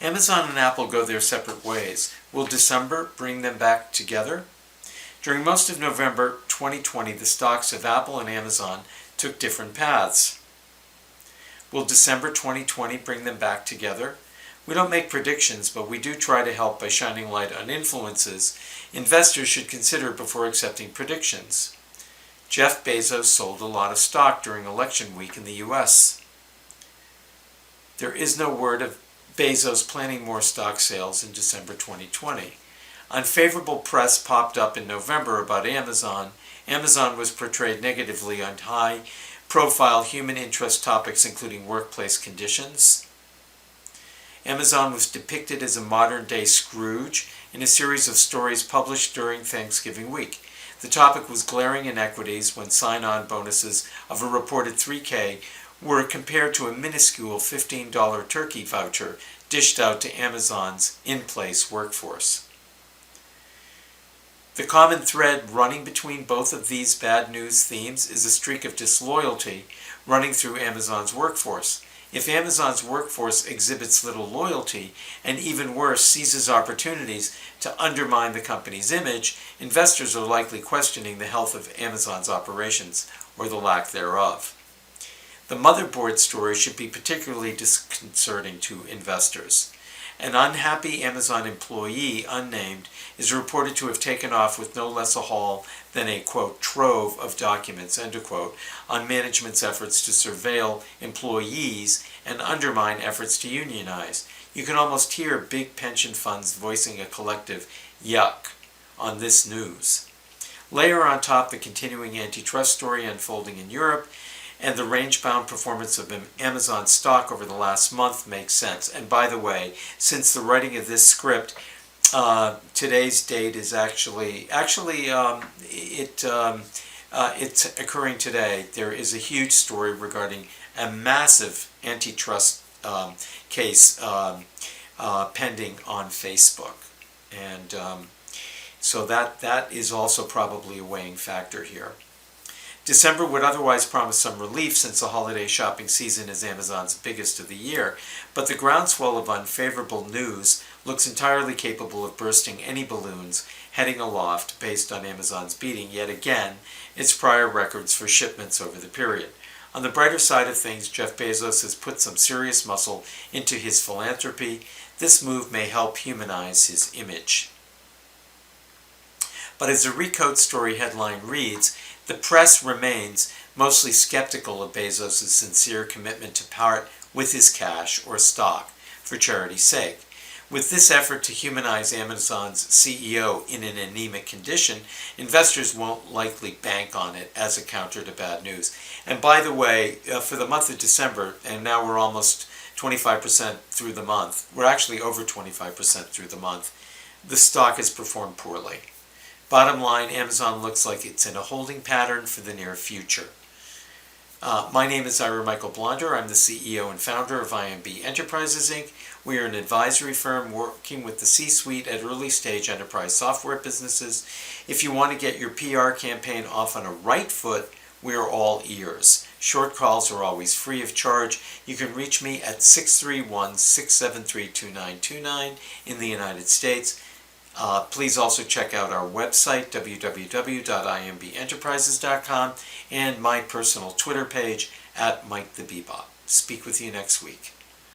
Amazon and Apple go their separate ways. Will December bring them back together? During most of November 2020, the stocks of Apple and Amazon took different paths. Will December 2020 bring them back together? We don't make predictions, but we do try to help by shining light on influences investors should consider before accepting predictions. Jeff Bezos sold a lot of stock during election week in the U.S. There is no word of Bezos planning more stock sales in December 2020. Unfavorable press popped up in November about Amazon. Amazon was portrayed negatively on high-profile human interest topics including workplace conditions. Amazon was depicted as a modern-day Scrooge in a series of stories published during Thanksgiving week. The topic was glaring inequities when sign-on bonuses of a reported $3,000 were compared to a minuscule $15 turkey voucher dished out to Amazon's in-place workforce. The common thread running between both of these bad news themes is a streak of disloyalty running through Amazon's workforce. If Amazon's workforce exhibits little loyalty, and even worse, seizes opportunities to undermine the company's image, investors are likely questioning the health of Amazon's operations, or the lack thereof. The motherboard story should be particularly disconcerting to investors. An unhappy Amazon employee, unnamed, is reported to have taken off with no less a haul than a, quote, trove of documents, end of quote, on management's efforts to surveil employees and undermine efforts to unionize. You can almost hear big pension funds voicing a collective yuck on this news. Layer on top the continuing antitrust story unfolding in Europe, and the range-bound performance of Amazon stock over the last month makes sense. And by the way, since the writing of this script, today's date is it's occurring today. There is a huge story regarding a massive antitrust case pending on Facebook, and so that is also probably a weighing factor here. December would otherwise promise some relief since the holiday shopping season is Amazon's biggest of the year, but the groundswell of unfavorable news looks entirely capable of bursting any balloons heading aloft based on Amazon's beating, yet again, its prior records for shipments over the period. On the brighter side of things, Jeff Bezos has put some serious muscle into his philanthropy. This move may help humanize his image. But as the Recode story headline reads, the press remains mostly skeptical of Bezos' sincere commitment to part with his cash or stock for charity's sake. With this effort to humanize Amazon's CEO in an anemic condition, investors won't likely bank on it as a counter to bad news. And by the way, for the month of December, and now we're almost 25% through the month, we're actually over 25% through the month, the stock has performed poorly. Bottom line, Amazon looks like it's in a holding pattern for the near future. My name is Ira Michael Blonder. I'm the CEO and founder of IMB Enterprises, Inc. We are an advisory firm working with the C-suite at early-stage enterprise software businesses. If you want to get your PR campaign off on a right foot, we are all ears. Short calls are always free of charge. You can reach me at 631-673-2929 in the United States. Please also check out our website, www.imbenterprises.com, and my personal Twitter page, @MikeTheBebop. Speak with you next week.